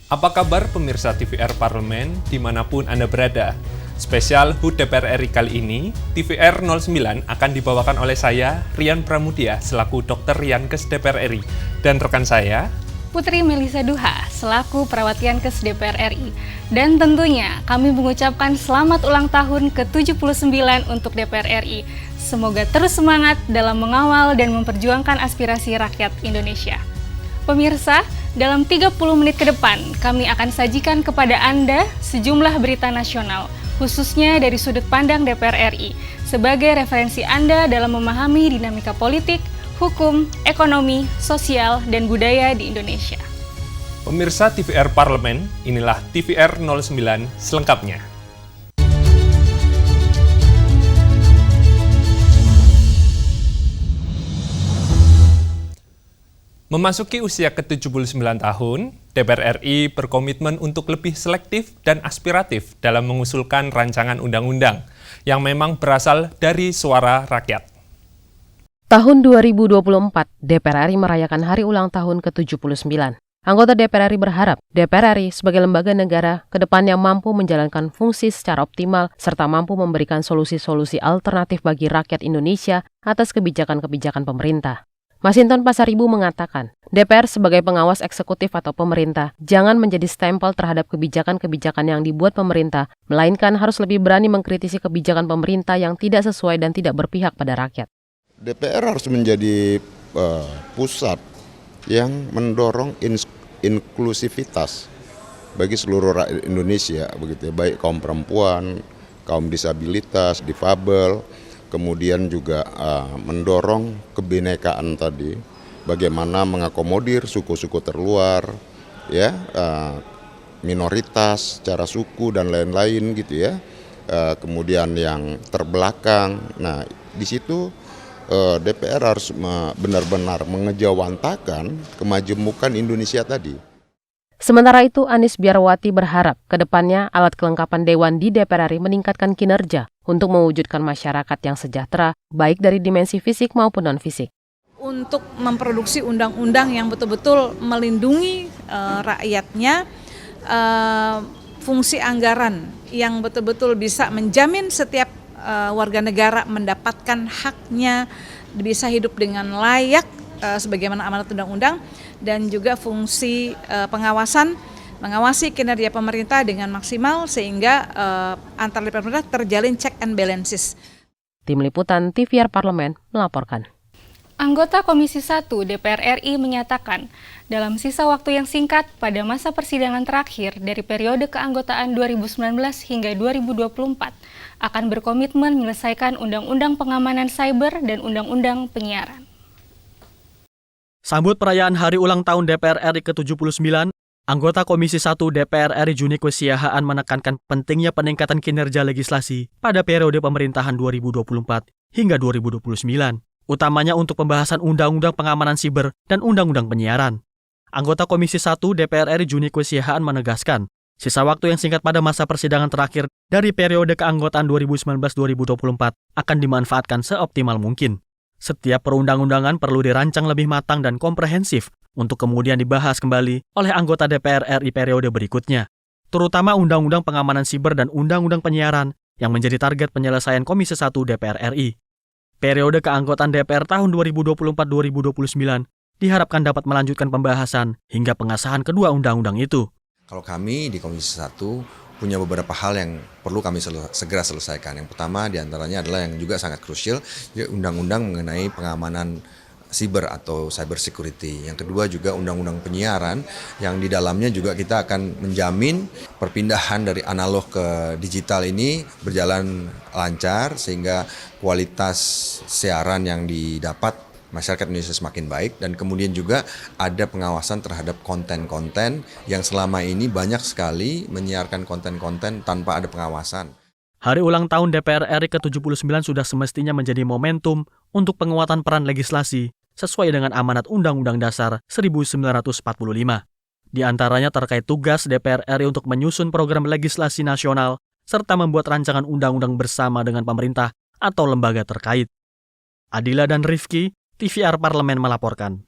Apa kabar pemirsa TVR Parlemen dimanapun Anda berada? Spesial HUT DPR RI kali ini, TVR 09 akan dibawakan oleh saya, Rian Pramudia, selaku Dr. Riankes DPR RI, dan rekan saya, Putri Melisa Duha, selaku Perawat Yankes DPR RI. Dan tentunya kami mengucapkan selamat ulang tahun ke-79 untuk DPR RI. Semoga terus semangat dalam mengawal dan memperjuangkan aspirasi rakyat Indonesia. Pemirsa, dalam 30 menit ke depan, kami akan sajikan kepada Anda sejumlah berita nasional, khususnya dari sudut pandang DPR RI, sebagai referensi Anda dalam memahami dinamika politik, hukum, ekonomi, sosial, dan budaya di Indonesia. pemirsa TVR Parlemen, inilah TVR 09 selengkapnya. Memasuki usia ke-79 tahun, DPR RI berkomitmen untuk lebih selektif dan aspiratif dalam mengusulkan rancangan undang-undang yang memang berasal dari suara rakyat. Tahun 2024, DPR RI merayakan hari ulang tahun ke-79. Anggota DPR RI berharap DPR RI sebagai lembaga negara kedepannya mampu menjalankan fungsi secara optimal serta mampu memberikan solusi-solusi alternatif bagi rakyat Indonesia atas kebijakan-kebijakan pemerintah. Masinton Pasaribu mengatakan, DPR sebagai pengawas eksekutif atau pemerintah jangan menjadi stempel terhadap kebijakan-kebijakan yang dibuat pemerintah, melainkan harus lebih berani mengkritisi kebijakan pemerintah yang tidak sesuai dan tidak berpihak pada rakyat. DPR harus menjadi pusat yang mendorong inklusivitas bagi seluruh rakyat Indonesia, begitu ya, baik kaum perempuan, kaum disabilitas, difabel. Kemudian juga mendorong kebinekaan tadi, bagaimana mengakomodir suku-suku terluar, ya, minoritas secara suku dan lain-lain gitu ya. Kemudian yang terbelakang. Nah, di situ DPR harus benar-benar mengejawantakan kemajemukan Indonesia tadi. Sementara itu, Anies Biarwati berharap kedepannya alat kelengkapan Dewan di DPR RI meningkatkan kinerja untuk mewujudkan masyarakat yang sejahtera, baik dari dimensi fisik maupun non-fisik. Untuk memproduksi undang-undang yang betul-betul melindungi rakyatnya, fungsi anggaran yang betul-betul bisa menjamin setiap warga negara mendapatkan haknya, bisa hidup dengan layak sebagaimana amanat undang-undang, dan juga fungsi mengawasi kinerja pemerintah dengan maksimal sehingga antar lembaga pemerintah terjalin check and balances. Tim Liputan TVR Parlemen melaporkan. Anggota Komisi 1 DPR RI menyatakan, dalam sisa waktu yang singkat pada masa persidangan terakhir dari periode keanggotaan 2019 hingga 2024, akan berkomitmen menyelesaikan Undang-Undang Pengamanan Cyber dan Undang-Undang Penyiaran. Sambut perayaan Hari Ulang Tahun DPR RI ke-79, anggota Komisi 1 DPR RI Juniko Siahaan menekankan pentingnya peningkatan kinerja legislasi pada periode pemerintahan 2024 hingga 2029, utamanya untuk pembahasan Undang-Undang Pengamanan Siber dan Undang-Undang Penyiaran. Anggota Komisi 1 DPR RI Juniko Siahaan menegaskan, sisa waktu yang singkat pada masa persidangan terakhir dari periode keanggotaan 2019-2024 akan dimanfaatkan seoptimal mungkin. Setiap perundang-undangan perlu dirancang lebih matang dan komprehensif untuk kemudian dibahas kembali oleh anggota DPR RI periode berikutnya, terutama Undang-Undang Pengamanan Siber dan Undang-Undang Penyiaran yang menjadi target penyelesaian Komisi 1 DPR RI. Periode keanggotaan DPR tahun 2024-2029 diharapkan dapat melanjutkan pembahasan hingga pengesahan kedua undang-undang itu. Kalau kami di Komisi 1 punya beberapa hal yang perlu kami segera selesaikan. Yang pertama diantaranya adalah yang juga sangat krusial, yaitu undang-undang mengenai pengamanan siber atau cyber security. Yang kedua juga undang-undang penyiaran yang di dalamnya juga kita akan menjamin perpindahan dari analog ke digital ini berjalan lancar sehingga kualitas siaran yang didapat masyarakat Indonesia semakin baik, dan kemudian juga ada pengawasan terhadap konten-konten yang selama ini banyak sekali menyiarkan konten-konten tanpa ada pengawasan. Hari ulang tahun DPR RI ke-79 sudah semestinya menjadi momentum untuk penguatan peran legislasi sesuai dengan amanat Undang-Undang Dasar 1945. Di antaranya terkait tugas DPR RI untuk menyusun program legislasi nasional serta membuat rancangan undang-undang bersama dengan pemerintah atau lembaga terkait. Adila dan Rifki, TVR Parlemen melaporkan.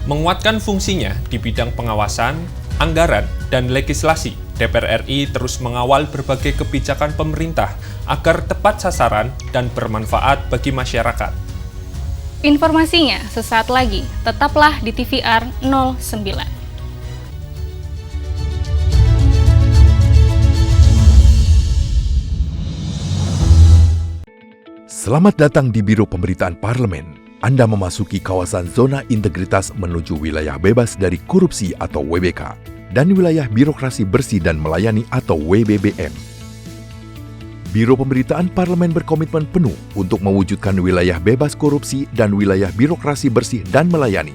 Menguatkan fungsinya di bidang pengawasan, anggaran, dan legislasi, DPR RI terus mengawal berbagai kebijakan pemerintah agar tepat sasaran dan bermanfaat bagi masyarakat. Informasinya sesaat lagi, tetaplah di TVR 09. Selamat datang di Biro Pemberitaan Parlemen. Anda memasuki kawasan zona integritas menuju wilayah bebas dari korupsi atau WBK dan wilayah birokrasi bersih dan melayani atau WBBM. Biro Pemberitaan Parlemen berkomitmen penuh untuk mewujudkan wilayah bebas korupsi dan wilayah birokrasi bersih dan melayani.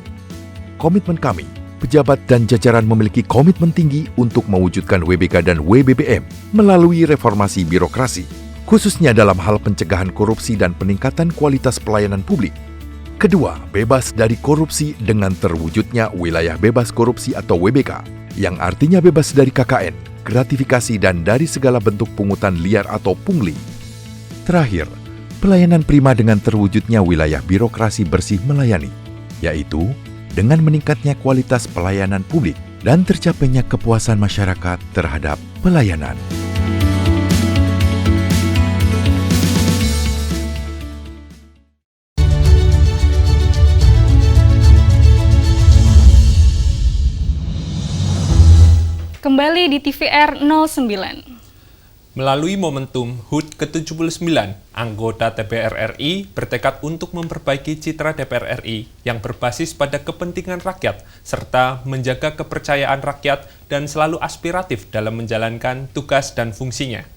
Komitmen kami, pejabat dan jajaran memiliki komitmen tinggi untuk mewujudkan WBK dan WBBM melalui reformasi birokrasi, khususnya dalam hal pencegahan korupsi dan peningkatan kualitas pelayanan publik. Kedua, bebas dari korupsi dengan terwujudnya wilayah bebas korupsi atau WBK, yang artinya bebas dari KKN, gratifikasi dan dari segala bentuk pungutan liar atau pungli. Terakhir, pelayanan prima dengan terwujudnya wilayah birokrasi bersih melayani, yaitu dengan meningkatnya kualitas pelayanan publik dan tercapainya kepuasan masyarakat terhadap pelayanan. Kembali di TVR 09. Melalui momentum HUT ke-79, anggota DPR RI bertekad untuk memperbaiki citra DPR RI yang berbasis pada kepentingan rakyat, serta menjaga kepercayaan rakyat dan selalu aspiratif dalam menjalankan tugas dan fungsinya.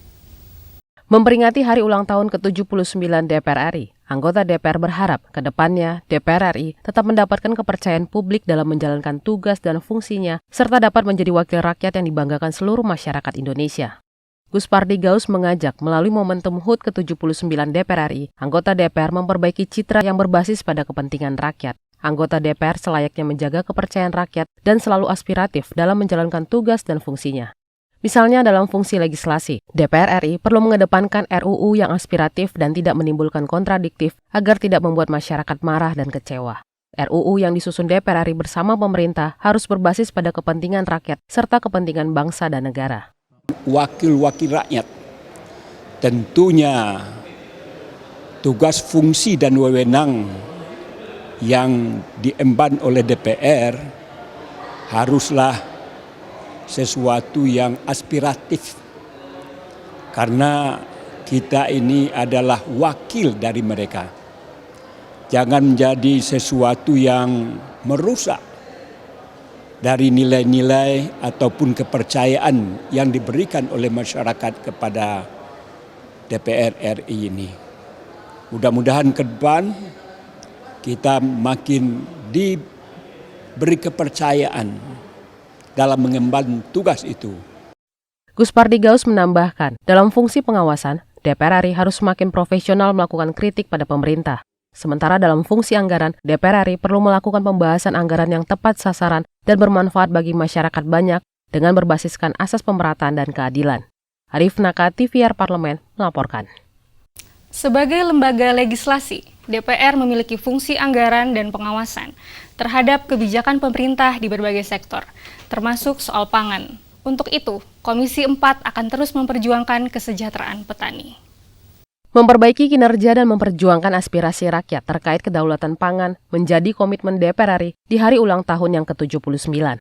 Memperingati hari ulang tahun ke-79 DPR RI, anggota DPR berharap ke depannya DPR RI tetap mendapatkan kepercayaan publik dalam menjalankan tugas dan fungsinya, serta dapat menjadi wakil rakyat yang dibanggakan seluruh masyarakat Indonesia. Gus Pardi Gaus mengajak melalui momentum HUT ke-79 DPR RI, anggota DPR memperbaiki citra yang berbasis pada kepentingan rakyat. Anggota DPR selayaknya menjaga kepercayaan rakyat dan selalu aspiratif dalam menjalankan tugas dan fungsinya. Misalnya dalam fungsi legislasi, DPR RI perlu mengedepankan RUU yang aspiratif dan tidak menimbulkan kontradiktif agar tidak membuat masyarakat marah dan kecewa. RUU yang disusun DPR RI bersama pemerintah harus berbasis pada kepentingan rakyat serta kepentingan bangsa dan negara. Wakil-wakil rakyat, tentunya tugas fungsi dan wewenang yang diemban oleh DPR haruslah sesuatu yang aspiratif, karena kita ini adalah wakil dari mereka. Jangan menjadi sesuatu yang merusak dari nilai-nilai ataupun kepercayaan yang diberikan oleh masyarakat kepada DPR RI ini. Mudah-mudahan ke depan kita makin diberi kepercayaan dalam mengemban tugas itu. Gus Pardi Gaus menambahkan, dalam fungsi pengawasan, DPR RI harus semakin profesional melakukan kritik pada pemerintah. Sementara dalam fungsi anggaran, DPR RI perlu melakukan pembahasan anggaran yang tepat sasaran dan bermanfaat bagi masyarakat banyak dengan berbasiskan asas pemerataan dan keadilan. Arif Naka, TVR Parlemen, melaporkan. Sebagai lembaga legislasi, DPR memiliki fungsi anggaran dan pengawasan terhadap kebijakan pemerintah di berbagai sektor, termasuk soal pangan. Untuk itu, Komisi 4 akan terus memperjuangkan kesejahteraan petani. Memperbaiki kinerja dan memperjuangkan aspirasi rakyat terkait kedaulatan pangan menjadi komitmen DPR RI di hari ulang tahun yang ke-79.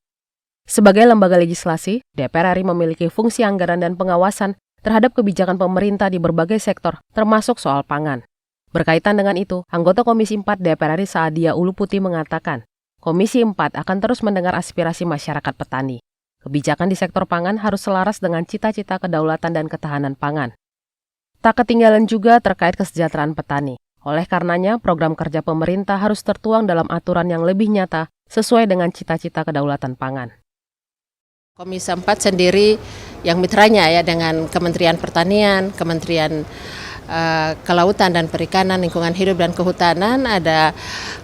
Sebagai lembaga legislasi, DPR RI memiliki fungsi anggaran dan pengawasan terhadap kebijakan pemerintah di berbagai sektor, termasuk soal pangan. Berkaitan dengan itu, anggota Komisi 4 DPR RI Saadia Uluputi mengatakan, Komisi 4 akan terus mendengar aspirasi masyarakat petani. Kebijakan di sektor pangan harus selaras dengan cita-cita kedaulatan dan ketahanan pangan. Tak ketinggalan juga terkait kesejahteraan petani. Oleh karenanya, program kerja pemerintah harus tertuang dalam aturan yang lebih nyata sesuai dengan cita-cita kedaulatan pangan. Komisi 4 sendiri yang mitranya ya dengan Kementerian Pertanian, Kementerian Kelautan dan Perikanan, Lingkungan Hidup dan Kehutanan, ada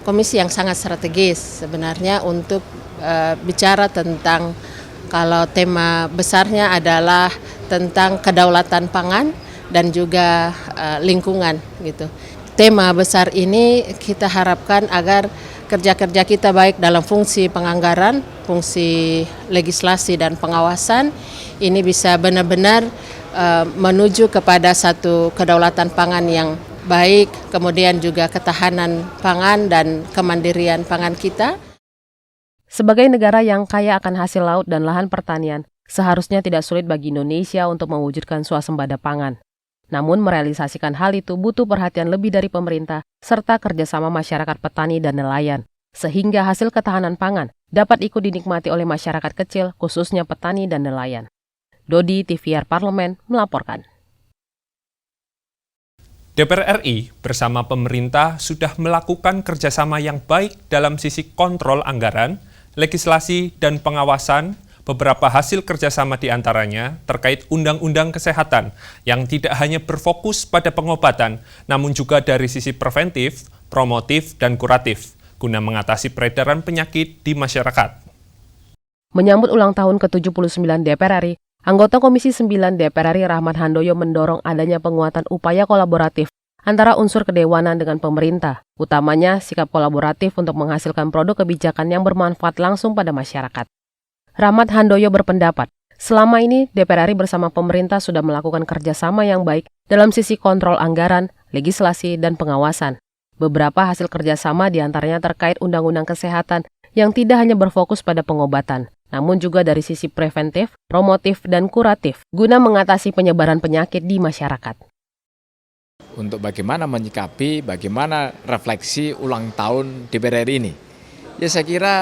komisi yang sangat strategis sebenarnya untuk bicara tentang, kalau tema besarnya adalah tentang kedaulatan pangan dan juga lingkungan gitu. Tema besar ini kita harapkan agar kerja-kerja kita baik dalam fungsi penganggaran, fungsi legislasi dan pengawasan ini bisa benar-benar menuju kepada satu kedaulatan pangan yang baik, kemudian juga ketahanan pangan dan kemandirian pangan kita. Sebagai negara yang kaya akan hasil laut dan lahan pertanian, seharusnya tidak sulit bagi Indonesia untuk mewujudkan swasembada pangan. Namun merealisasikan hal itu butuh perhatian lebih dari pemerintah serta kerjasama masyarakat petani dan nelayan, sehingga hasil ketahanan pangan dapat ikut dinikmati oleh masyarakat kecil, khususnya petani dan nelayan. Dodi, TVR Parlemen, melaporkan. DPR RI bersama pemerintah sudah melakukan kerjasama yang baik dalam sisi kontrol anggaran, legislasi, dan pengawasan. Beberapa hasil kerjasama diantaranya terkait Undang-Undang Kesehatan yang tidak hanya berfokus pada pengobatan, namun juga dari sisi preventif, promotif, dan kuratif, guna mengatasi peredaran penyakit di masyarakat. Menyambut ulang tahun ke-79 DPR RI, anggota Komisi 9 DPR RI Rahmat Handoyo mendorong adanya penguatan upaya kolaboratif antara unsur kedewanan dengan pemerintah, utamanya sikap kolaboratif untuk menghasilkan produk kebijakan yang bermanfaat langsung pada masyarakat. Rahmat Handoyo berpendapat, selama ini DPR RI bersama pemerintah sudah melakukan kerjasama yang baik dalam sisi kontrol anggaran, legislasi, dan pengawasan. Beberapa hasil kerjasama diantaranya terkait Undang-Undang Kesehatan yang tidak hanya berfokus pada pengobatan, namun juga dari sisi preventif, promotif, dan kuratif, guna mengatasi penyebaran penyakit di masyarakat. Untuk bagaimana menyikapi, bagaimana refleksi ulang tahun DPR RI ini. Ya saya kira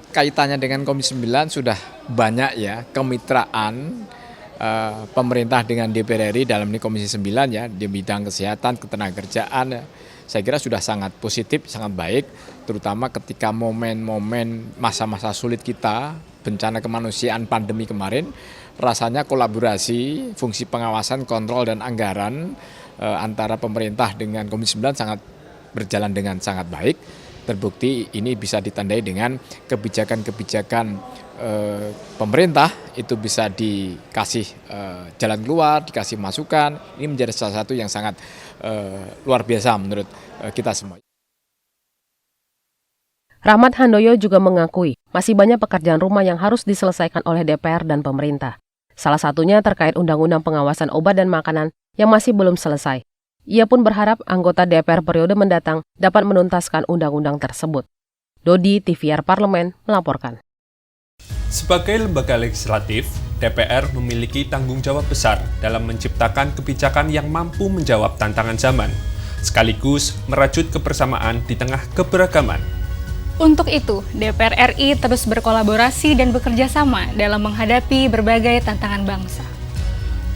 kaitannya dengan Komisi 9 sudah banyak ya kemitraan pemerintah dengan DPR RI dalam ini Komisi 9 ya di bidang kesehatan, ketenagakerjaan. Saya kira sudah sangat positif, sangat baik, terutama ketika momen-momen masa-masa sulit kita, bencana kemanusiaan pandemi kemarin, rasanya kolaborasi, fungsi pengawasan, kontrol, dan anggaran antara pemerintah dengan Komisi 9 sangat berjalan dengan sangat baik. Terbukti ini bisa ditandai dengan kebijakan-kebijakan pemerintah itu bisa dikasih jalan keluar, dikasih masukan. Ini menjadi salah satu yang sangat luar biasa menurut kita semua. Rahmat Handoyo juga mengakui masih banyak pekerjaan rumah yang harus diselesaikan oleh DPR dan pemerintah. Salah satunya terkait Undang-Undang Pengawasan Obat dan Makanan yang masih belum selesai. Ia pun berharap anggota DPR periode mendatang dapat menuntaskan undang-undang tersebut. Dodi, TVR Parlemen, melaporkan. Sebagai lembaga legislatif, DPR memiliki tanggung jawab besar dalam menciptakan kebijakan yang mampu menjawab tantangan zaman, sekaligus merajut kebersamaan di tengah keberagaman. Untuk itu, DPR RI terus berkolaborasi dan bekerja sama dalam menghadapi berbagai tantangan bangsa.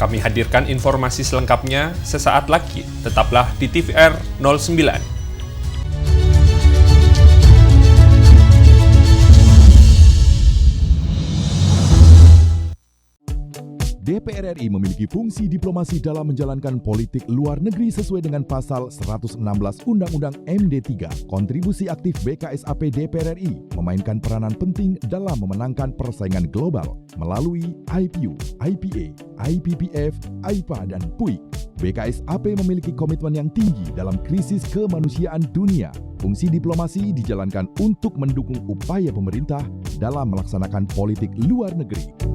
Kami hadirkan informasi selengkapnya sesaat lagi. Tetaplah di TVR 09. DPR RI memiliki fungsi diplomasi dalam menjalankan politik luar negeri sesuai dengan pasal 116 Undang-Undang MD 3. Kontribusi aktif BKSAP DPR RI memainkan peranan penting dalam memenangkan persaingan global melalui IPU, IPA, IPPF, AIPA, dan PUIK. BKSAP memiliki komitmen yang tinggi dalam krisis kemanusiaan dunia. Fungsi diplomasi dijalankan untuk mendukung upaya pemerintah dalam melaksanakan politik luar negeri.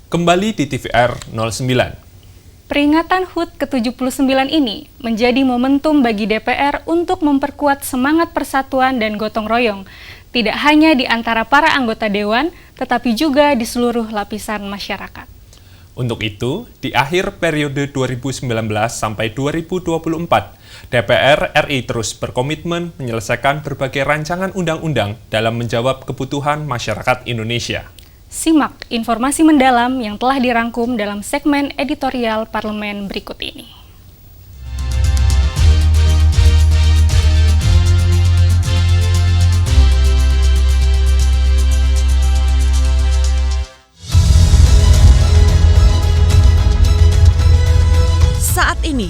Kembali di TVR 09. Peringatan HUT ke-79 ini menjadi momentum bagi DPR untuk memperkuat semangat persatuan dan gotong royong, tidak hanya di antara para anggota Dewan, tetapi juga di seluruh lapisan masyarakat. Untuk itu, di akhir periode 2019 sampai 2024, DPR RI terus berkomitmen menyelesaikan berbagai rancangan undang-undang dalam menjawab kebutuhan masyarakat Indonesia. Simak informasi mendalam yang telah dirangkum dalam segmen editorial parlemen berikut ini. Saat ini,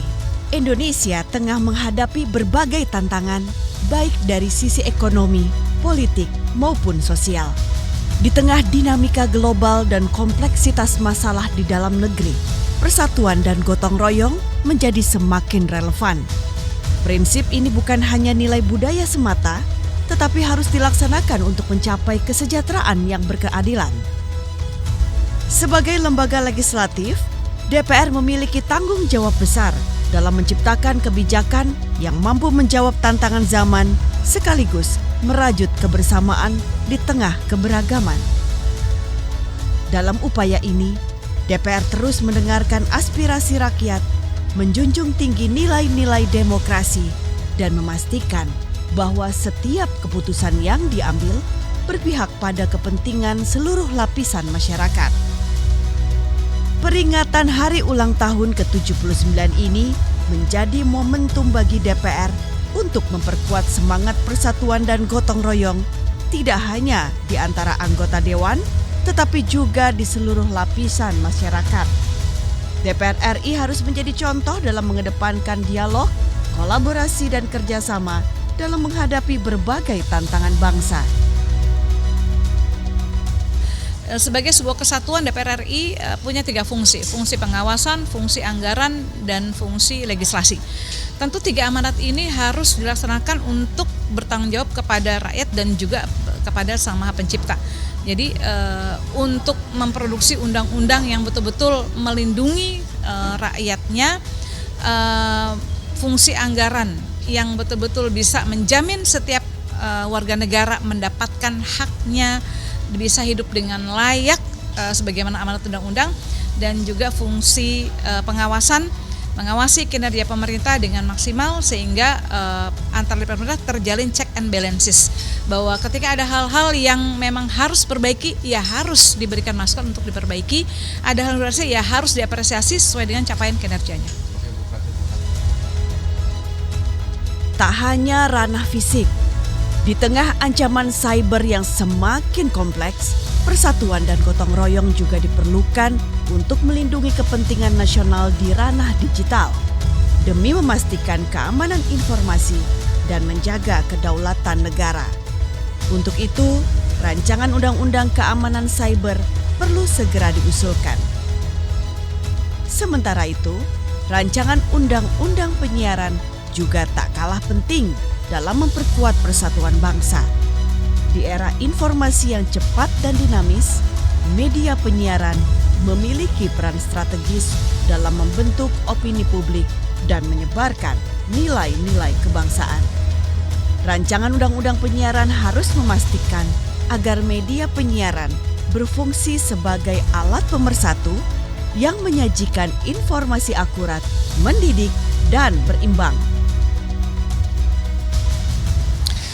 Indonesia tengah menghadapi berbagai tantangan, baik dari sisi ekonomi, politik, maupun sosial. Di tengah dinamika global dan kompleksitas masalah di dalam negeri, persatuan dan gotong royong menjadi semakin relevan. Prinsip ini bukan hanya nilai budaya semata, tetapi harus dilaksanakan untuk mencapai kesejahteraan yang berkeadilan. Sebagai lembaga legislatif, DPR memiliki tanggung jawab besar dalam menciptakan kebijakan yang mampu menjawab tantangan zaman sekaligus merajut kebersamaan di tengah keberagaman. Dalam upaya ini, DPR terus mendengarkan aspirasi rakyat, menjunjung tinggi nilai-nilai demokrasi, dan memastikan bahwa setiap keputusan yang diambil berpihak pada kepentingan seluruh lapisan masyarakat. Peringatan hari ulang tahun ke-79 ini menjadi momentum bagi DPR untuk memperkuat semangat persatuan dan gotong royong tidak hanya di antara anggota dewan, tetapi juga di seluruh lapisan masyarakat. DPR RI harus menjadi contoh dalam mengedepankan dialog, kolaborasi dan kerjasama dalam menghadapi berbagai tantangan bangsa. Sebagai sebuah kesatuan, DPR RI punya 3 fungsi, fungsi pengawasan, fungsi anggaran, dan fungsi legislasi. Tentu 3 amanat ini harus dilaksanakan untuk bertanggung jawab kepada rakyat dan juga kepada Sang Maha Pencipta. Jadi untuk memproduksi undang-undang yang betul-betul melindungi rakyatnya, fungsi anggaran yang betul-betul bisa menjamin setiap warga negara mendapatkan haknya, bisa hidup dengan layak sebagaimana amanat undang-undang, dan juga fungsi pengawasan, mengawasi kinerja pemerintah dengan maksimal sehingga antar pemerintah terjalin check and balances, bahwa ketika ada hal-hal yang memang harus perbaiki, ya harus diberikan masukan untuk diperbaiki, ada hal yang ya harus diapresiasi sesuai dengan capaian kinerjanya. Tak hanya ranah fisik, di tengah ancaman cyber yang semakin kompleks, persatuan dan gotong royong juga diperlukan untuk melindungi kepentingan nasional di ranah digital, demi memastikan keamanan informasi dan menjaga kedaulatan negara. Untuk itu, rancangan undang-undang keamanan cyber perlu segera diusulkan. Sementara itu, rancangan undang-undang penyiaran juga tak kalah penting dalam memperkuat persatuan bangsa. Di era informasi yang cepat dan dinamis, media penyiaran memiliki peran strategis dalam membentuk opini publik dan menyebarkan nilai-nilai kebangsaan. Rancangan undang-undang penyiaran harus memastikan agar media penyiaran berfungsi sebagai alat pemersatu yang menyajikan informasi akurat, mendidik, dan berimbang.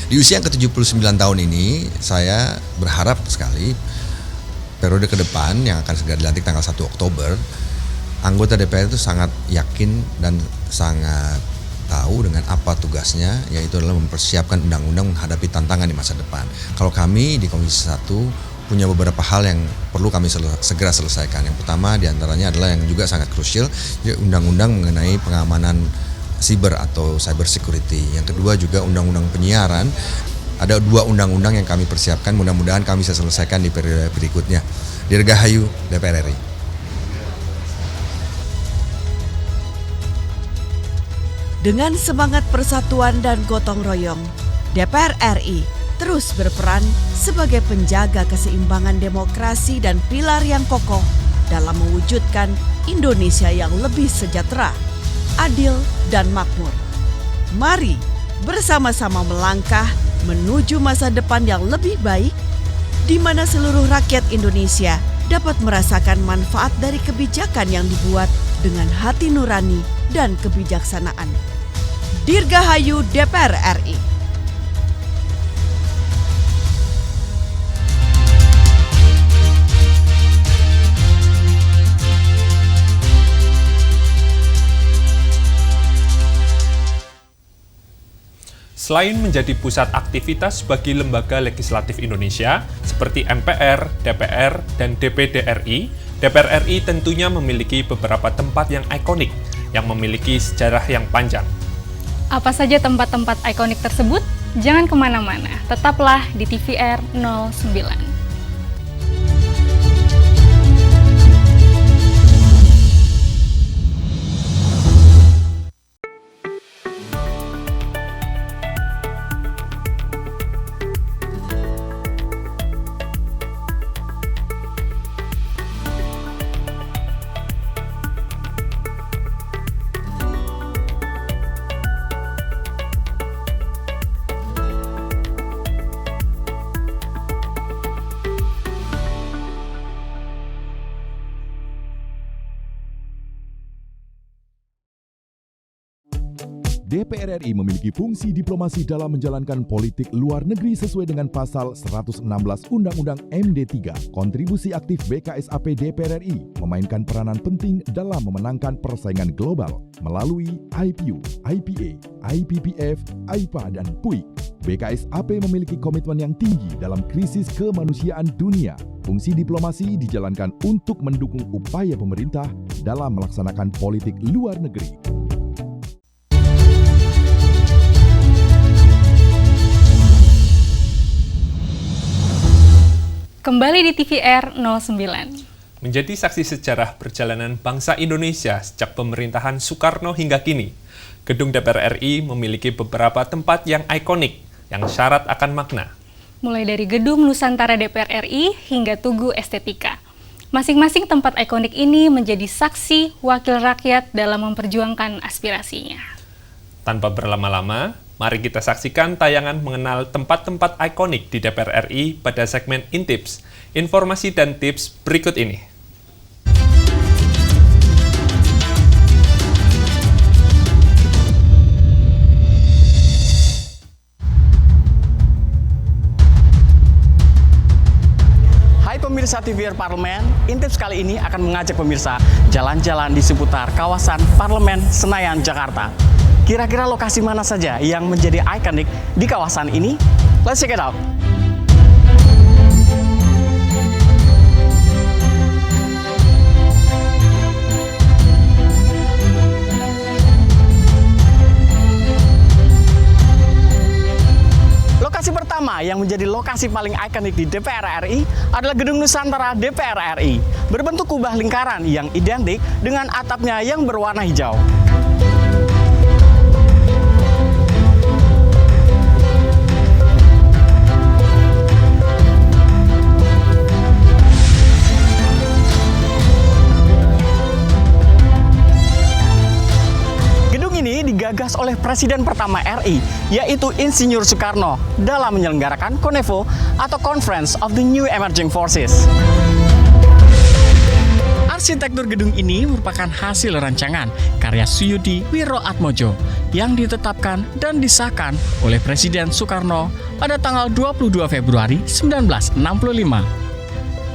Di usia yang ke-79 tahun ini, saya berharap sekali periode ke depan yang akan segera dilantik tanggal 1 Oktober, anggota DPR itu sangat yakin dan sangat tahu dengan apa tugasnya, yaitu adalah mempersiapkan undang-undang menghadapi tantangan di masa depan. Kalau kami di Komisi 1 punya beberapa hal yang perlu kami segera selesaikan. Yang pertama diantaranya adalah yang juga sangat krusial, undang-undang mengenai pengamanan siber atau cyber security. Yang kedua juga undang-undang penyiaran. Ada 2 undang-undang yang kami persiapkan, mudah-mudahan kami bisa selesaikan di periode berikutnya. Dirgahayu DPR RI. Dengan semangat persatuan dan gotong royong, DPR RI terus berperan sebagai penjaga keseimbangan demokrasi dan pilar yang kokoh dalam mewujudkan Indonesia yang lebih sejahtera, adil, dan makmur. Mari bersama-sama melangkah menuju masa depan yang lebih baik, di mana seluruh rakyat Indonesia dapat merasakan manfaat dari kebijakan yang dibuat dengan hati nurani dan kebijaksanaan. Dirgahayu DPR RI. Selain menjadi pusat aktivitas bagi lembaga legislatif Indonesia seperti MPR, DPR, dan DPD RI, DPR RI tentunya memiliki beberapa tempat yang ikonik yang memiliki sejarah yang panjang. Apa saja tempat-tempat ikonik tersebut? Jangan kemana-mana, tetaplah di TVR 09. DPR RI memiliki fungsi diplomasi dalam menjalankan politik luar negeri sesuai dengan pasal 116 Undang-Undang MD 3. Kontribusi aktif BKSAP DPR RI memainkan peranan penting dalam memenangkan persaingan global melalui IPU, IPA, IPPF, AIPA, dan PUIK. BKSAP memiliki komitmen yang tinggi dalam krisis kemanusiaan dunia. Fungsi diplomasi dijalankan untuk mendukung upaya pemerintah dalam melaksanakan politik luar negeri. Kembali di TVR 09. Menjadi saksi sejarah perjalanan bangsa Indonesia sejak pemerintahan Soekarno hingga kini, gedung DPR RI memiliki beberapa tempat yang ikonik yang syarat akan makna. Mulai dari gedung Nusantara DPR RI hingga Tugu Estetika. Masing-masing tempat ikonik ini menjadi saksi wakil rakyat dalam memperjuangkan aspirasinya. Tanpa berlama-lama, mari kita saksikan tayangan mengenal tempat-tempat ikonik di DPR RI pada segmen Intips. Informasi dan tips berikut ini. Hai pemirsa TVR Parlemen, Intips kali ini akan mengajak pemirsa jalan-jalan di seputar kawasan Parlemen Senayan, Jakarta. Kira-kira lokasi mana saja yang menjadi ikonik di kawasan ini? Let's check it out. Lokasi pertama yang menjadi lokasi paling ikonik di DPR RI adalah Gedung Nusantara DPR RI, berbentuk kubah lingkaran yang identik dengan atapnya yang berwarna hijau. Digagas oleh Presiden pertama RI, yaitu Insinyur Soekarno, dalam menyelenggarakan CONEVO atau Conference of the New Emerging Forces. Arsitektur gedung ini merupakan hasil rancangan karya Suyudi Wiroatmojo yang ditetapkan dan disahkan oleh Presiden Soekarno pada tanggal 22 Februari 1965.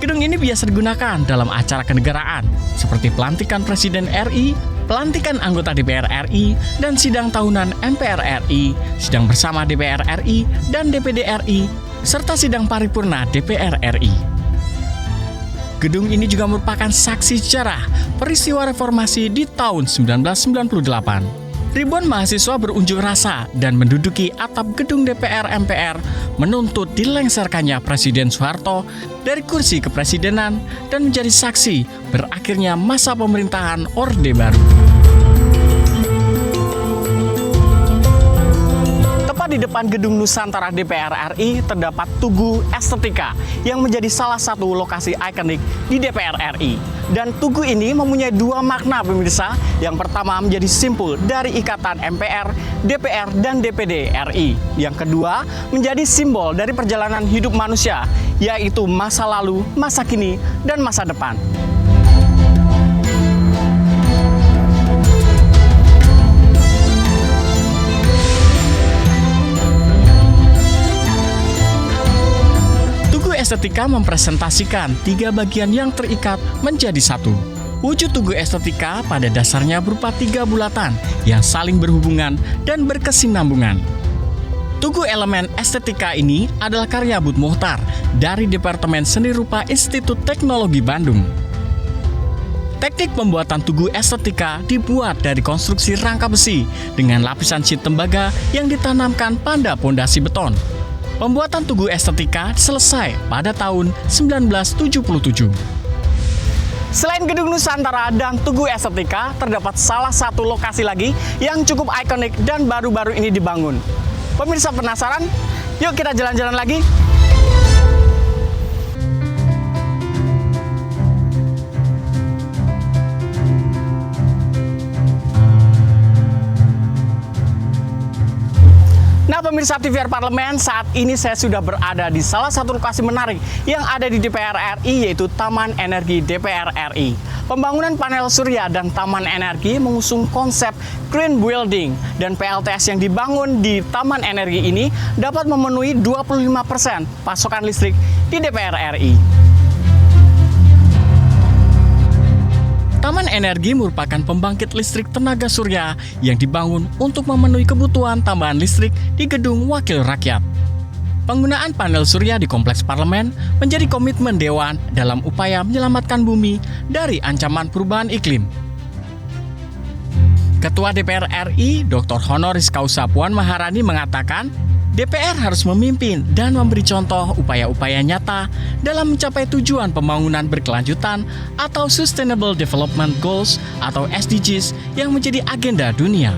Gedung ini biasa digunakan dalam acara kenegaraan seperti pelantikan Presiden RI, pelantikan anggota DPR RI, dan sidang tahunan MPR RI, sidang bersama DPR RI dan DPD RI, serta sidang paripurna DPR RI. Gedung ini juga merupakan saksi sejarah peristiwa reformasi di tahun 1998. Ribuan mahasiswa berunjuk rasa dan menduduki atap gedung DPR MPR menuntut dilengserkannya Presiden Soeharto dari kursi kepresidenan dan menjadi saksi berakhirnya masa pemerintahan Orde Baru. Di depan gedung Nusantara DPR RI terdapat Tugu Estetika yang menjadi salah satu lokasi ikonik di DPR RI. Dan Tugu ini mempunyai dua makna pemirsa. Yang pertama menjadi simbol dari ikatan MPR, DPR, dan DPD RI. Yang kedua menjadi simbol dari perjalanan hidup manusia, yaitu masa lalu, masa kini, dan masa depan. Estetika mempresentasikan tiga bagian yang terikat menjadi satu. Wujud Tugu Estetika pada dasarnya berupa tiga bulatan yang saling berhubungan dan berkesinambungan. Tugu elemen estetika ini adalah karya Bud Muhtar dari Departemen Seni Rupa Institut Teknologi Bandung. Teknik pembuatan tugu estetika dibuat dari konstruksi rangka besi dengan lapisan sheet tembaga yang ditanamkan pada pondasi beton. Pembuatan tugu estetika selesai pada tahun 1977. Selain Gedung Nusantara dan Tugu Estetika, terdapat salah satu lokasi lagi yang cukup ikonik dan baru-baru ini dibangun. Pemirsa penasaran? Yuk kita jalan-jalan lagi. Nah pemirsa TVR Parlemen, saat ini saya sudah berada di salah satu lokasi menarik yang ada di DPR RI, yaitu Taman Energi DPR RI. Pembangunan panel surya dan Taman Energi mengusung konsep green building, dan PLTS yang dibangun di Taman Energi ini dapat memenuhi 25% pasokan listrik di DPR RI. Taman Energi merupakan pembangkit listrik tenaga surya yang dibangun untuk memenuhi kebutuhan tambahan listrik di Gedung Wakil Rakyat. Penggunaan panel surya di Kompleks Parlemen menjadi komitmen Dewan dalam upaya menyelamatkan bumi dari ancaman perubahan iklim. Ketua DPR RI, Dr. Honoris Causa Puan Maharani mengatakan, DPR harus memimpin dan memberi contoh upaya-upaya nyata dalam mencapai tujuan pembangunan berkelanjutan atau Sustainable Development Goals atau SDGs yang menjadi agenda dunia.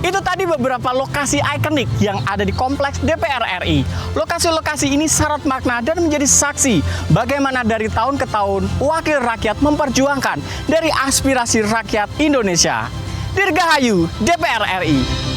Itu tadi beberapa lokasi ikonik yang ada di Kompleks DPR RI. Lokasi-lokasi ini syarat makna dan menjadi saksi bagaimana dari tahun ke tahun wakil rakyat memperjuangkan dari aspirasi rakyat Indonesia. Dirgahayu DPR RI.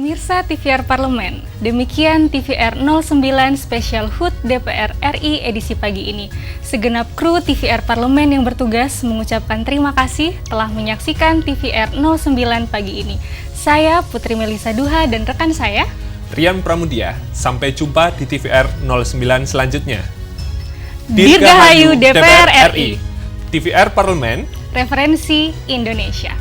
Pemirsa TVR Parlemen, demikian TVR 09 Special HUT DPR RI edisi pagi ini. Segenap kru TVR Parlemen yang bertugas mengucapkan terima kasih telah menyaksikan TVR 09 pagi ini. Saya Putri Melisa Duha dan rekan saya Rian Pramudia. Sampai jumpa di TVR 09 selanjutnya. Dirgahayu DPR RI. TVR Parlemen, referensi Indonesia.